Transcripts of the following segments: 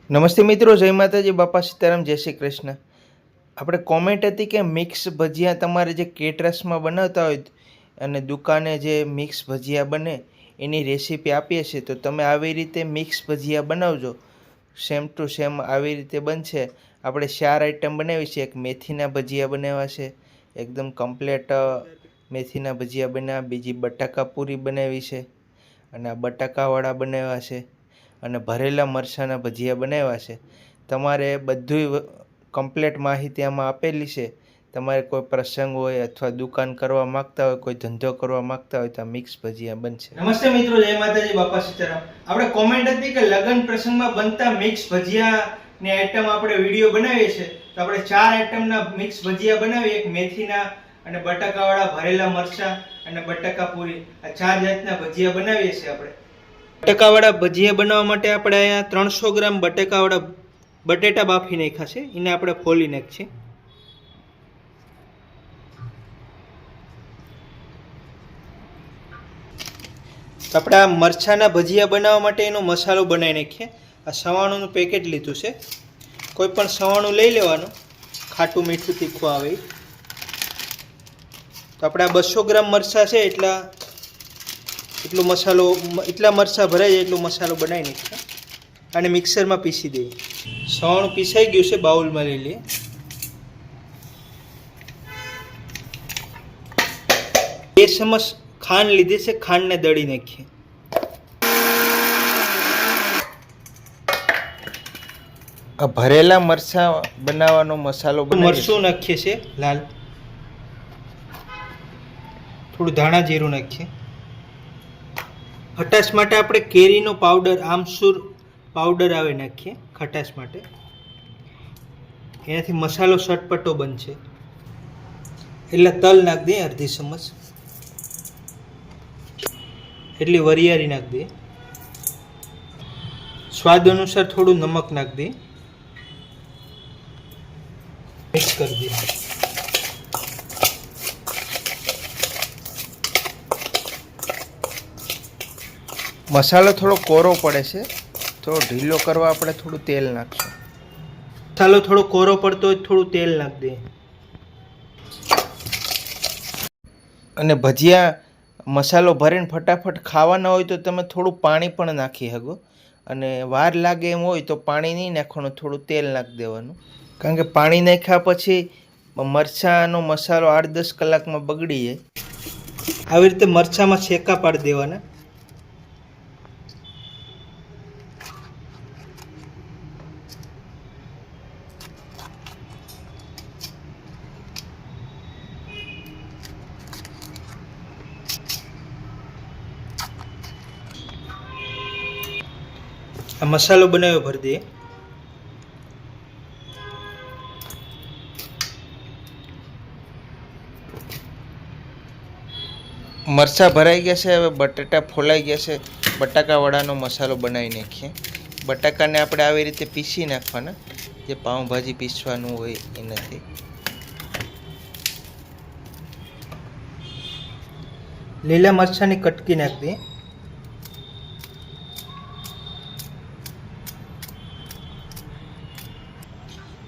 નમસ્તે મિત્રો, જય માતાજી, બાપા સીતારામ, જય શ્રી કૃષ્ણ. આપણે કોમેન્ટ હતી કે મિક્સ ભજીયા તમારે જે કેટરસમાં બનાવતા હોય અને દુકાને જે મિક્સ ભજીયા બને એની રેસીપી આપીએ છીએ, તો તમે આવી રીતે મિક્સ ભજીયા બનાવજો. સેમ ટુ સેમ આવી રીતે બનશે. આપણે 4 આઈટમ બનાવી છે. એક મેથીના ભજીયા બનાવ્યા છે, એકદમ કમ્પ્લેટ મેથીના ભજીયા બનાવ્યા. બીજી બટાકા પૂરી બનાવી છે અને આ બટાકાવાળા બનાવ્યા છે અને ભરેલા મરચાંના ભજીયા બનાવ્યા છે. તમારે બધુંય કમ્પ્લેટ માહિતી આમાં આપેલી છે. તમારે કોઈ પ્રસંગ હોય અથવા દુકાન કરવા માગતા હોય, કોઈ ધંધો કરવા માગતા હોય તો આ મિક્સ ભજીયા બનશે. નમસ્તે મિત્રો, જય માતાજી, બાપા સીતારામ. આપણે કોમેન્ટ હતી કે લગ્ન પ્રસંગમાં બનતા મિક્સ ભજીયાની આઈટમ આપણે વિડીયો બનાવીએ છીએ, તો આપણે 4 આઈટમના મિક્સ ભજીયા બનાવીએ. એક મેથીના અને બટાકાવાળા ભરેલા મરચાં અને બટાકા પૂરી, આ 4 જાતના ભજીયા બનાવીએ છીએ. આપણે બટાકાવાળા ભજીયા બનાવવા માટે આપણે અહીંયા 300 ગ્રામ બટેટા બાફી નાખ્યા છે. એને આપણે ફોલી નાખીએ. આપણે આ મરચાંના ભજીયા બનાવવા માટે એનો મસાલો બનાવી નાખીએ. આ સવાણુંનું પેકેટ લીધું છે. કોઈ પણ સવાણું લઈ લેવાનું, ખાટું મીઠું તીખું આવે. તો આપણે આ 200 ગ્રામ મરચાં છે એટલા મરચાં ભરાઈ જાય એટલો મસાલો બનાવી નાખીએ અને મિક્સરમાં પીસી દઈએ. સવાણું પીસાઈ ગયું છે, બાઉલમાં લઈ લઈએ. બે ચમચ ખાંડ લીધી છે, ખાંડને દળી નાખીએ. આ ભરેલા મરચાં બનાવવાનો મસાલો મરચું નાખીએ છીએ લાલ, થોડું ધાણા જીરું નાખીએ. ખટાશ માટે આપણે કેરીનો પાવડર, આમસૂર પાવડર આવે નાખીએ ખટાશ માટે. એનાથી મસાલો ચટપટો બનશે. એટલે તલ નાખી દઈએ અડધી ચમચ, એટલી વરિયાળી નાખી દઈએ. સ્વાદ અનુસાર થોડું નમક નાખી દઈએ. મિક્સ કરી દઈએ. મસાલો થોડો કોરો પડે છે, થોડો ઢીલો કરવા આપણે થોડું તેલ નાખશું. મસાલો થોડો કોરો પડતો હોય થોડું તેલ નાખી દઈએ. અને ભજીયા મસાલો ભરીને ફટાફટ ખાવાના હોય તો તમે થોડું પાણી પણ નાખી શકો. અને વાર લાગે એમ હોય તો પાણી નહીં નાખવાનું, થોડું તેલ નાખી દેવાનું. કારણ કે પાણી નાખ્યા પછી મરચાંનો મસાલો 8-10 કલાકમાં બગડી જાય. આવી રીતે મરચાંમાં શેકા પાડી દેવાના. આ મસાલો બનાવ્યો ભરી દઈએ. મરચાં ભરાઈ ગયા છે. હવે બટાટા ફોલાઈ ગયા છે. બટાકાવાળાનો મસાલો બનાવી નાખીએ. બટાકાને આપણે આવી રીતે પીસી નાખવાના, જે પાઉંભાજી પીસવાનું હોય એ નથી. લીલા મરચાંની કટકી નાખી દઈએ.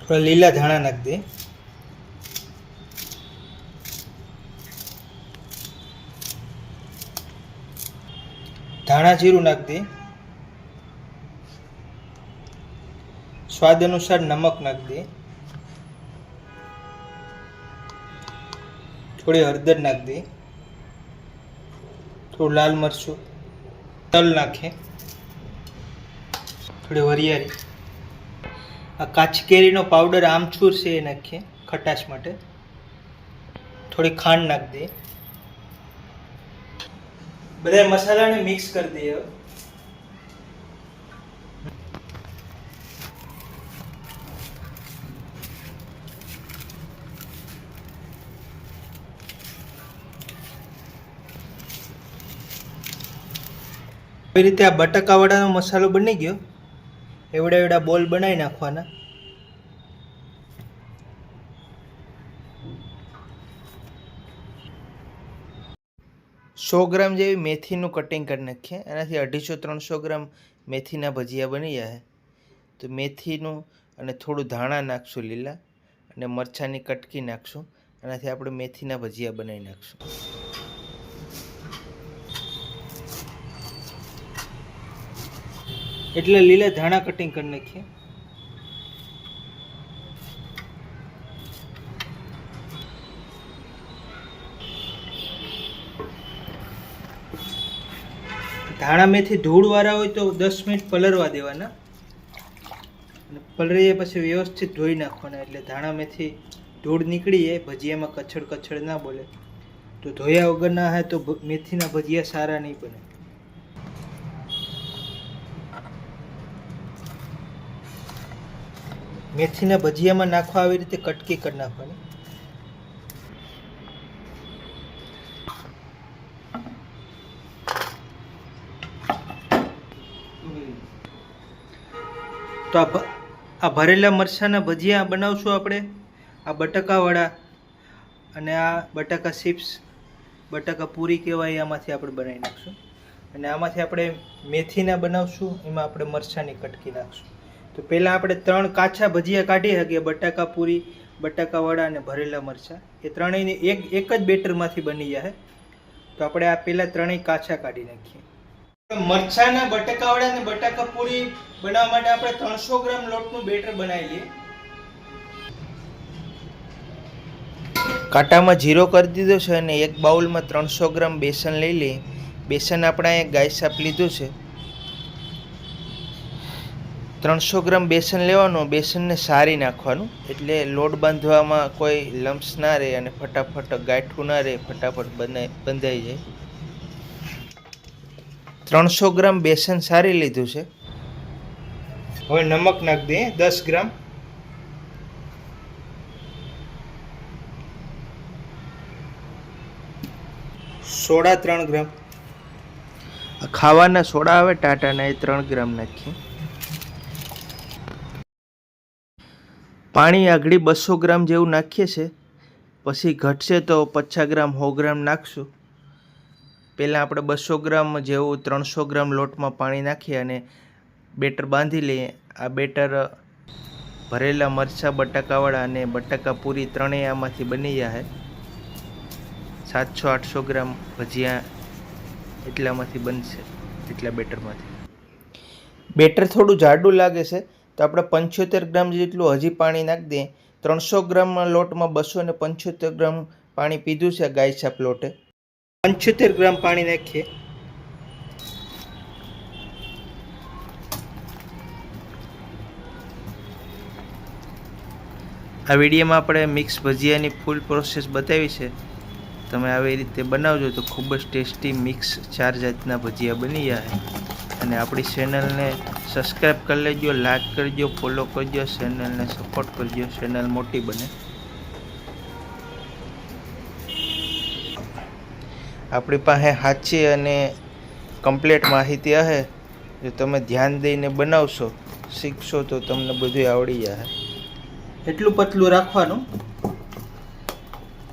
થોડા લીલા ધાણા નાખી દઈએ. ધાણા જીરું નાખી દઈએ. સ્વાદ અનુસાર નમક નાખી દઈએ. થોડી હળદર નાખી દઈએ. થોડું લાલ મરચું, તલ નાખીએ. થોડી વરિયાળી. આ કાચી કેરીનો પાવડર આમચૂર છે એ નાખીએ ખટાશ માટે. થોડી ખાંડ નાખી દઈએ. બધા મસાલાને મિક્સ કરી દઈએ. આવી રીતે આ બટાકાવાળાનો મસાલો બની ગયો. એવડા બોલ બનાવી નાખવાના. સો ગ્રામ જેવી મેથીનું કટિંગ કરી નાખીએ. એનાથી 250-300 ગ્રામ મેથીના ભજીયા બની જાય. તો મેથીનું અને થોડું ધાણા નાખશું લીલા, અને મરચાંની કટકી નાખશું. આનાથી આપણે મેથીના ભજીયા બનાવી નાખશું. એટલે લીલા ધાણા કટિંગ કરી નાખીએ. ધાણા મેથી ધૂળવાળા હોય તો 10 મિનિટ પલળવા દેવાના, અને પલળી પછી વ્યવસ્થિત ધોઈ નાખવાના, એટલે ધાણા મેથી ધૂળ નીકળી જાય, ભજીયામાં કચડ કચડ ના બોલે. તો ધોયા વગર ના હોય તો મેથીના ભજીયા સારા નહીં બને. મેથીના ભજીયામાં નાખવા આવી રીતે કટકી કરી નાખવાની. તો આ ભરેલા મરચાંના ભજીયા બનાવશું આપણે. આ બટાકાવાળા અને આ બટાકા ચિપ્સ, બટાકા પૂરી કહેવાય, આમાંથી આપણે બનાવી નાખશું. અને આમાંથી આપણે મેથીના બનાવશું, એમાં આપણે મરચાંની કટકી નાખશું. તો પહેલાં આપણે 3 કાચા ભજીયા કાઢી શકીએ, બટાકા પૂરી, બટાકાવાળા અને ભરેલા મરચાં. એ ત્રણેયને એક જ બેટરમાંથી બની જાય. તો આપણે આ પહેલાં ત્રણેય કાચા કાઢી નાખીએ. મરચાંના, બટાકાવાળા અને બટાકા પૂરી બનાવવા માટે આપણે 300 ગ્રામ લોટનું બેટર બનાવી લઈએ. કાંટામાં જીરો કરી દીધો છે, અને એક બાઉલમાં 300 ગ્રામ બેસન લઈ લઈએ. બેસન આપણે અહીંયા ગાય સાપ લીધું છે. 300 ગ્રામ બેસન લેવાનું, બેસનને સારી નાખવાનું, એટલે લોટ બાંધવામાં કોઈ લમ્સ ના રહે અને ફટાફટ ગાંઠું ના રહે, ફટાફટ બંધાઈ જાય. 300 ગ્રામ બેસન સારી લીધું છે. હવે નમક નાખી દઈએ 10 ગ્રામ. સોડા 3 ગ્રામ. ખાવાના સોડા આવે ટાટાના, એ 3 ગ્રામ નાખીએ. પાણી આગળ 200 ગ્રામ જેવું નાખીએ છે. પછી ઘટશે તો 50 ગ્રામ 100 ગ્રામ નાખશું. પહેલાં આપણે 200 ગ્રામ જેવું 300 ગ્રામ લોટમાં પાણી નાખીએ અને બેટર બાંધી લઈએ. આ બેટર ભરેલા મરચાં, બટાકાવાળા અને બટાકા પૂરી ત્રણેય આમાંથી બની જાય. 700-800 ગ્રામ ભજીયા એટલામાંથી બનશે, એટલા બેટરમાંથી. બેટર થોડું જાડું લાગે છે, તો આપણે 75 ગ્રામ જેટલું હજી પાણી નાખી દઈએ. 300 ગ્રામ લોટમાં 275 ગ્રામ પાણી પીધું છે ગાય છાપ લોટે. 75 ગ્રામ પાણી નાખીએ. આ વિડીયોમાં આપણે મિક્સ ભજીયાની ફૂલ પ્રોસેસ બતાવી છે. તમે આવી રીતે બનાવજો તો ખૂબ જ ટેસ્ટી મિક્સ 4 જાતના ભજીયા બની જાય. અને આપણી ચેનલને સબસ્ક્રાઈબ કરી લેજો, લાઈક કરજો, ફોલો કરજો, ચેનલને સપોર્ટ કરજો, ચેનલ મોટી બને. આપણી પાસે સાચી અને કમ્પ્લીટ માહિતી હશે. જો તમે ધ્યાન દઈને બનાવશો, શીખશો, તો તમને બધું આવડી જાય. એટલું પતલું રાખવાનું,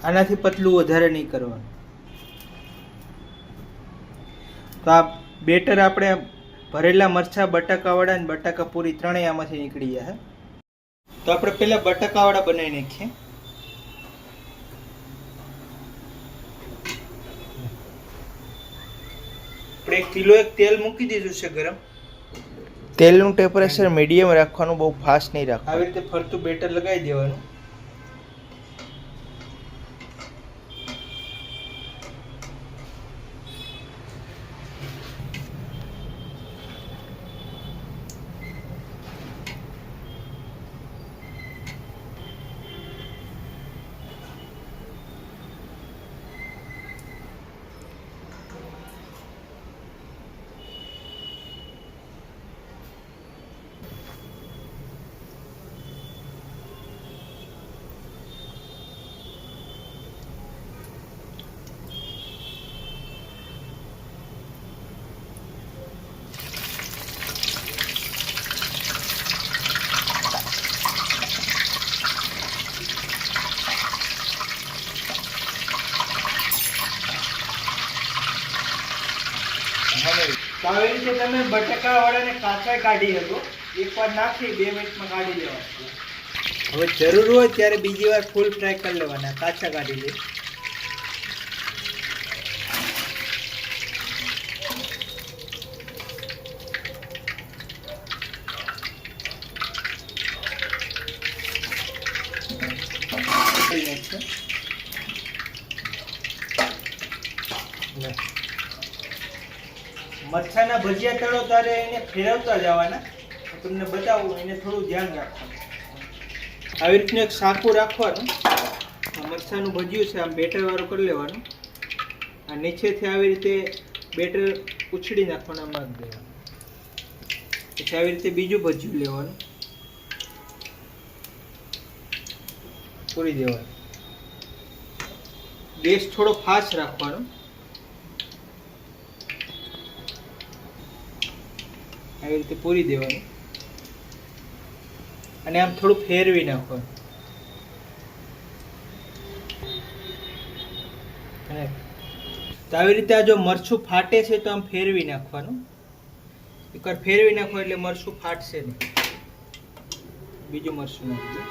આનાથી પતલું વધારે નહીં કરવાનું. તો આ બેટર આપણે ભરેલા મરચાં, બટાકાવાળા અને બટાકા પૂરી ત્રણેય આમાંથી નીકળી જાય. તો આપણે પહેલાં બટાકાવાળા બનાવી નાખીએ. આપણે 1 કિલો તેલ મૂકી દીધું છે ગરમ. તેલનું ટેમ્પરેચર મીડિયમ રાખવાનું, બહુ ફાસ્ટ નહીં રાખવાનું. આવી રીતે ફરતું બેટર લગાવી દેવાનું. આવી રીતે તમે બટાકાવાળાને કાચા કાઢી શકો. એકવાર નાખી 2 મિનિટમાં કાઢી લેવાનું. હવે જરૂર હોય ત્યારે બીજી વાર ફૂલ ફ્રાય કરી લેવાના, કાચા કાઢી લે. મરચાના ભજીયા તળો ત્યારે એને ફેરવતા જવાના. તમને બતાવું, એને થોડું ધ્યાન રાખવાનું. આવી રીતનું એક સાકું રાખવાનું. મરચાનું ભજીયું છે, આમ બેટર વાળું કરી લેવાનું. આ નીચેથી આવી રીતે બેટર ઉછળી નાખવાનું, આમાં દેવાનું. પછી આવી રીતે બીજું ભજીયું લેવાનું, પૂરી દેવાનું. ગેસ થોડો ફાસ્ટ રાખવાનો. આવી રીતે પૂરી દેવાનું અને આમ થોડું ફેરવી નાખવાનું. તો આવી રીતે આ જો મરચું ફાટે છે તો આમ ફેરવી નાખવાનું. એકવાર ફેરવી નાખો એટલે મરચું ફાટશે નહીં. બીજું મરચું નાખજો.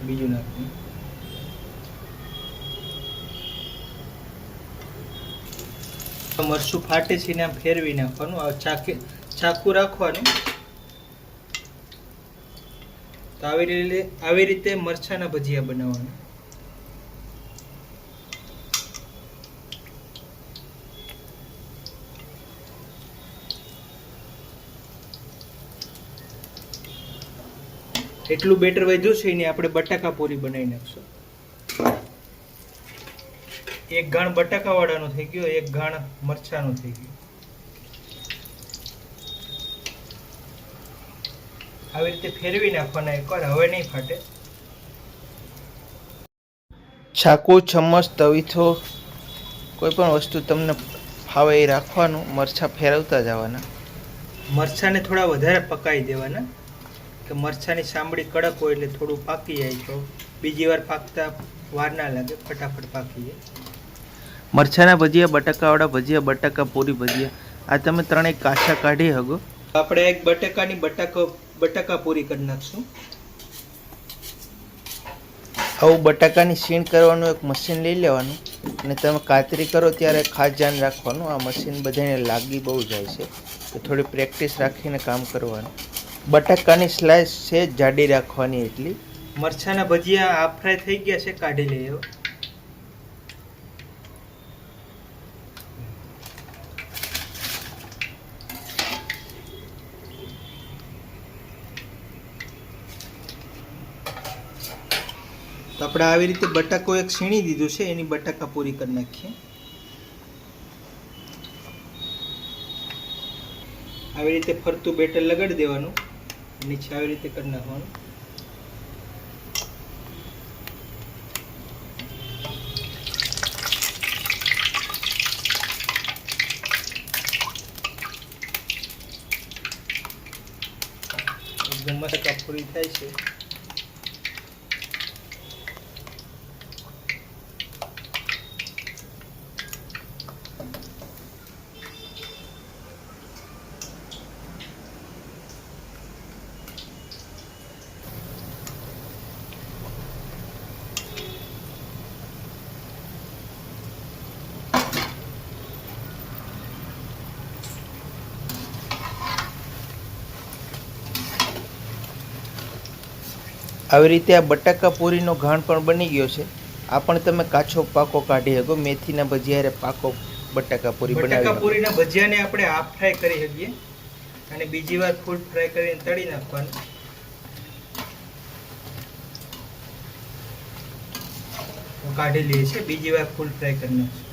બીજું નાખવું. મરચું ફાટે છે ને આમ ફેરવી નાખવાનું. ચાકુ રાખવાનું. તો આવી રીતે મરચાના ભજીયા બનાવવાના. એટલું બેટર વધ્યું છે ને આપણે બટાકા પૂરી બનાવી નાખશું. એક ઘાણ બટાકા વાળાનું થઈ ગયું, એક ઘાણ મરચાનું થઈ ગયું. આવી રીતે ફેરવી નાખવાના એકવાર, હવે નહીં ફાટે. ચાકુ, ચમચ, તવીથો કોઈ પણ વસ્તુ તમને ફાવે એ રાખવાનું. મરચાં ફેરવતા જવાના. મરચાંને થોડા વધારે પકાવી દેવાના કે મરચાંની સાંભળી કડક હોય એટલે થોડું પાકી જાય તો બીજી વાર પાકતા વાર ના લાગે, ફટાફટ પાકી જાય. મરચાંના ભજીયા, બટાકાવાળા ભજીયા, બટાકા પૂરી ભજીયા, આ તમે ત્રણેય કાચા કાઢી શકો. આપણે એક બટાકાની બટાકા પૂરી કરી નાખશું. આવું બટાકાની સીણ કરવાનું એક મશીન લઈ લેવાનું અને તમે કાતરી કરો ત્યારે ખાસ ધ્યાન રાખવાનું. આ મશીન બધાને લાગી બહુ જાય છે, તો થોડી પ્રેક્ટિસ રાખીને કામ કરવાનું. બટાકાની સ્લાઇસ છે જાડી રાખવાની એટલી. મરચાના ભજીયા હાફ ફ્રાય થઈ ગયા છે, કાઢી લઈએ. તો આપણે આવી રીતે બટાકો એક છીણી દીધું છે, એની બટાકા પૂરી કરી નાખીએ. આવી રીતે ફરતું બેટર લગાડી દેવાનું, નીચે આવી રીતે કરી નાખવાનું. એકદમ બટાકા પૂરી થાય છે. આવી રીતે આ બટાકા પૂરીનો ઘાણ પણ બની ગયો છે. આ પણ તમે કાચો પાકો કાઢી શકો. મેથીના ભજીયારે પાકો બટાકા પૂરી બનાવી. બટાકા પૂરીના ભજીયાને આપણે હાફ ફ્રાય કરી શકીએ અને બીજી વાર ફૂલ ફ્રાય કરીને તળી નાખવાનું. કાઢી લઈએ છીએ, બીજી વાર ફૂલ ફ્રાય કરી નાખશું.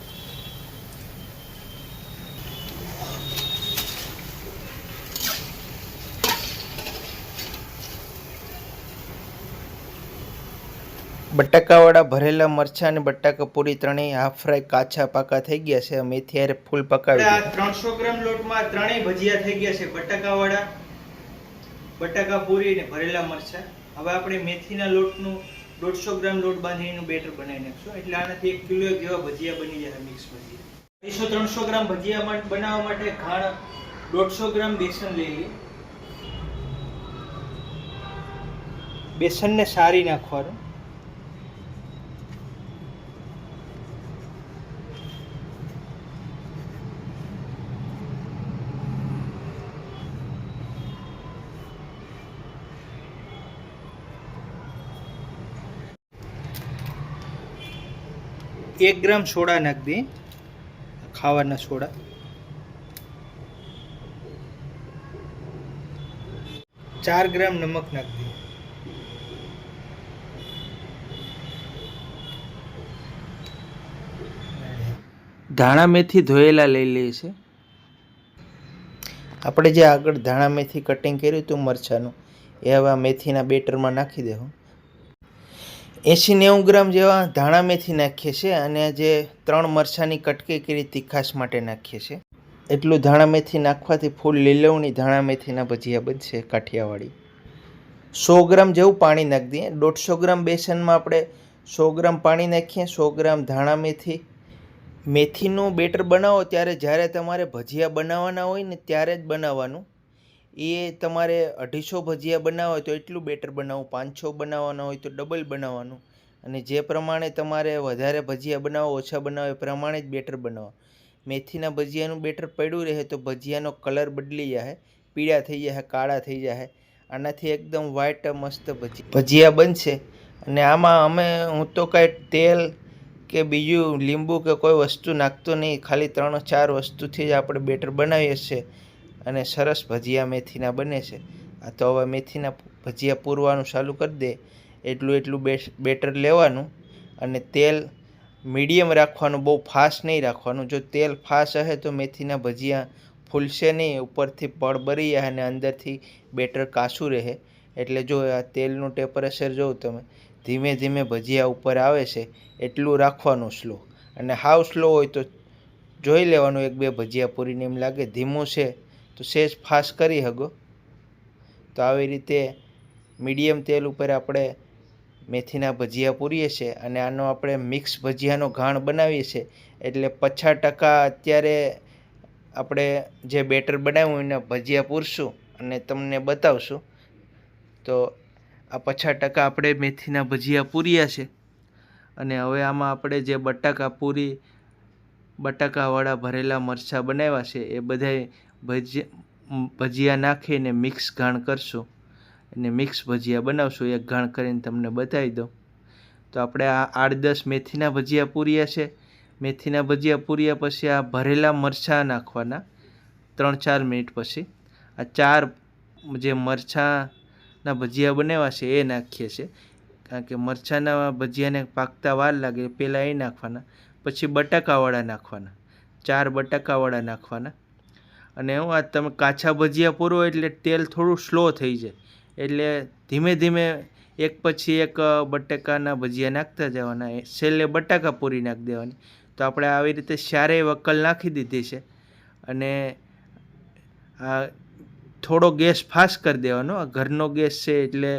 બટાકાવાળા ભરેલા મરચાં અને બટાકા પૂરી ત્રણેય હાફ ફ્રાય કાચા પાકા થઈ ગયા છે. મેથી હારે ફૂલ પકાવી. 300 ગ્રામ લોટમાં ત્રણેય ભજીયા થઈ ગયા છે. બટાકાવાળા, બટાકા પૂરી અને ભરેલા મરચાં. હવે આપણે મેથીના લોટનું 150 ગ્રામ લોટ બાંધીને બેટર બનાવી નાખશું, એટલે આનાથી 1 કિલો જેવા ભજીયા બની જશે, મિક્સ ભજીયા. 200-300 ગ્રામ ભજીયા બનાવવા માટે ઘાણ 150 ગ્રામ બેસન લઈ લઈએ. બેસનને સારી નાખવાનું. એક ગ્રામ સોડા નાખી દઈએ, ખાવાના સોડા. 4 ગ્રામ નમક નાખી દઈએ. ધાણા મેથી ધોયેલા લઈ લઈએ છે. આપણે જે આગળ ધાણા મેથી કટિંગ કર્યું હતું મરચાંનું, એ હવે મેથીના બેટરમાં નાખી દેવું. 80-90 ગ્રામ જેવા ધાણા મેથી નાખીએ છીએ, અને જે 3 મરચાંની કટકી કરી તીખાશ માટે નાખીએ છીએ. એટલું ધાણા મેથી નાખવાથી ફૂલ લીલવણી ધાણા મેથીના ભજીયા બનશે કાઠિયાવાડી. 100 ગ્રામ જેવું પાણી નાખી દઈએ. 150 ગ્રામ બેસનમાં આપણે 100 ગ્રામ પાણી નાખીએ, 100 ગ્રામ ધાણા મેથી. મેથીનું બેટર બનાવો ત્યારે જ્યારે તમારે ભજીયા બનાવવાના હોય ને ત્યારે જ બનાવવાનું. એ તમારે 250 ભજીયા બનાવો હોય તો એટલું બેટર બનાવવું, 500 બનાવવાના હોય તો ડબલ બનાવવાનું, અને જે પ્રમાણે તમારે વધારે ભજીયા બનાવો ઓછા બનાવો એ પ્રમાણે જ બેટર બનાવો. મેથીના ભજીયાનું બેટર પડ્યું રહે તો ભજીયાનો કલર બદલી જાય, પીળા થઈ જાય, કાળા થઈ જાય. આનાથી એકદમ વ્હાઈટ મસ્ત ભજીયા બનશે. અને આમાં હું તો કાંઈ તેલ કે બીજું લીંબુ કે કોઈ વસ્તુ નાખતો નહીં, ખાલી 3-4 વસ્તુથી જ આપણે બેટર બનાવીએ છીએ, અને સરસ ભજીયા મેથીના બને છે. આ તો હવે મેથીના ભજીયા પૂરવાનું ચાલુ કરી દે. એટલું બેટર લેવાનું, અને તેલ મીડિયમ રાખવાનું, બહુ ફાસ્ટ નહીં રાખવાનું. જો તેલ ફાસ્ટ હશે તો મેથીના ભજીયા ફૂલશે નહીં, ઉપરથી પડ બળી જાય અને અંદરથી બેટર કાચું રહે. એટલે જો આ તેલનું ટેમ્પરેચર જોઉં તમે, ધીમે ધીમે ભજીયા ઉપર આવે છે એટલું રાખવાનું સ્લો. અને હાવ સ્લો હોય તો જોઈ લેવાનું, 1-2 ભજીયા પૂરીને એમ લાગે ધીમું છે તો સહેજ ફાસ્ટ કરી શકો. તો આવી રીતે મીડિયમ તેલ ઉપર આપણે મેથીના ભજીયા પૂરીએ છીએ, અને આનો આપણે મિક્સ ભજીયાનો ઘાણ બનાવીએ છીએ. એટલે 50% અત્યારે આપણે જે બેટર બનાવ્યું એના ભજીયા પૂરશું અને તમને બતાવશું. તો આ 50% આપણે મેથીના ભજીયા પૂર્યા છે. અને હવે આમાં આપણે જે બટાકાવાળા ભરેલા મરચાં બનાવ્યા છે એ બધાય ભજીયા નાખીને મિક્સ ઘાણ કરશું, અને મિક્સ ભજીયા બનાવશું. એક ઘાણ કરીને તમને બતાવી દઉં. તો આપણે આ 8-10 મેથીના ભજીયા પૂર્યા છે. મેથીના ભજીયા પૂર્યા પછી આ ભરેલા મરચાં નાખવાના 3-4 મિનિટ પછી. આ 4 જે મરચાંના ભજીયા બનાવ્યા છે એ નાખીએ છીએ, કારણ કે મરચાંના ભજીયાને પાકતા વાર લાગે, પહેલાં એ નાખવાના. પછી બટાકાવાળા નાખવાના, 4 બટાકાવાળા નાખવાના. અને આ તમે કાચા ભજીયા પૂરો એટલે તેલ થોડું સ્લો થઈ જાય, એટલે ધીમે ધીમે એક પછી એક બટાકાના ભજીયા નાખતા જવાના. છેલ્લે બટાકા પૂરી નાખી દેવાની. તો આપણે આવી રીતે 4 વકલ નાખી દીધી છે. અને આ થોડો ગેસ ફાસ્ટ કરી દેવાનો. આ ઘરનો ગેસ છે એટલે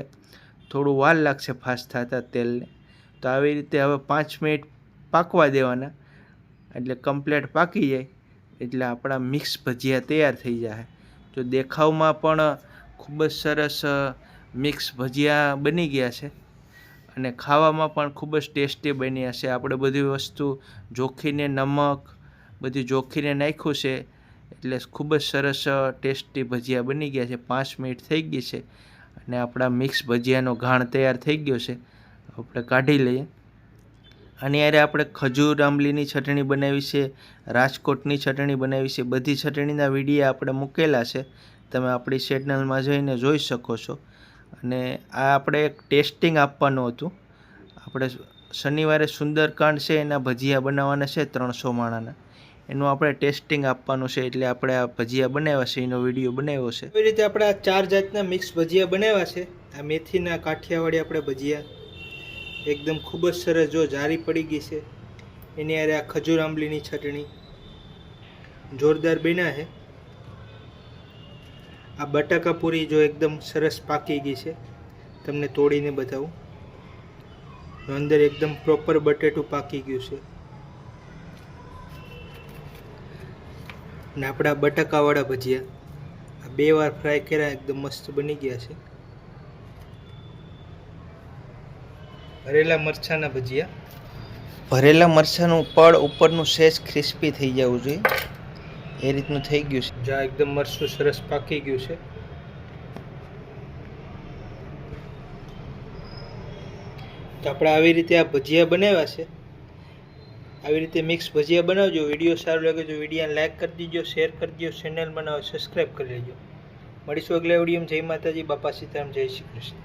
થોડું વાર લાગશે ફાસ્ટ થતા તેલને. તો આવી રીતે હવે 5 મિનિટ પાકવા દેવાના, એટલે કમ્પ્લીટ પાકી જાય એટલે આપણા મિક્સ ભજીયા તૈયાર થઈ જાય. તો દેખાવમાં પણ ખૂબ જ સરસ મિક્સ ભજીયા બની ગયા છે, અને ખાવામાં પણ ખૂબ જ ટેસ્ટી બન્યા છે. આપણે બધી વસ્તુ જોખીને, નમક બધું જોખીને નાખ્યું છે, એટલે ખૂબ જ સરસ ટેસ્ટી ભજીયા બની ગયા છે. 5 મિનિટ થઈ ગઈ છે અને આપણા મિક્સ ભજીયાનો ઘાણ તૈયાર થઈ ગયો છે. આપણે કાઢી લઈએ. આની યારે આપણે ખજૂર આંબલીની ચટણી બનાવી છે, રાજકોટની ચટણી બનાવી છે. બધી ચટણીના વિડીયો આપણે મૂકેલા છે, તમે આપણી ચેનલમાં જઈને જોઈ શકો છો. અને આ આપણે એક ટેસ્ટિંગ આપવાનું હતું. આપણે શનિવારે સુંદરકાંડ છે એના ભજીયા બનાવવાના છે 300 માણાના, એનું આપણે ટેસ્ટિંગ આપવાનું છે. એટલે આપણે આ ભજીયા બનાવ્યા છે એનો વિડીયો બનાવ્યો છે. એવી રીતે આપણે આ 4 જાતના મિક્સ ભજીયા બનાવ્યા છે. આ મેથીના કાઠિયાવાડી આપણે ભજીયા એકદમ ખૂબ જ સરસ, જો જારી પડી ગઈ છે. એની યારે આ ખજૂર આંબલીની ચટણી જોરદાર બન્યા છે. આ બટાકા પૂરી જો એકદમ સરસ પાકી ગઈ છે. તમને તોડીને બતાવું. અંદર એકદમ પ્રોપર બટેટું પાકી ગયું છે. ને આપણા બટાકાવાળા ભજીયા આ 2 વાર ફ્રાય કર્યા, એકદમ મસ્ત બની ગયા છે. ભરેલા મરચાંના ભજીયા. ભરેલા મરચાંનું પડ ઉપરનું સેજ ક્રિસ્પી થઈ જવું જોઈએ, એ રીતનું થઈ ગયું છે. જ્યાં એકદમ મરચું સરસ પાકી ગયું છે. તો આપણે આવી રીતે આ ભજીયા બનાવ્યા છે. આવી રીતે મિક્સ ભજીયા બનાવજો. વિડીયો સારો લાગે તો વિડીયોને લાઈક કરી દીજો, શેર કરી દો, ચેનલ બનાવો સબસ્ક્રાઈબ કરી લેજો. મળીશું અગલા વિડીયોમાં. જય માતાજી, બાપા સીતારામ, જય શ્રી કૃષ્ણ.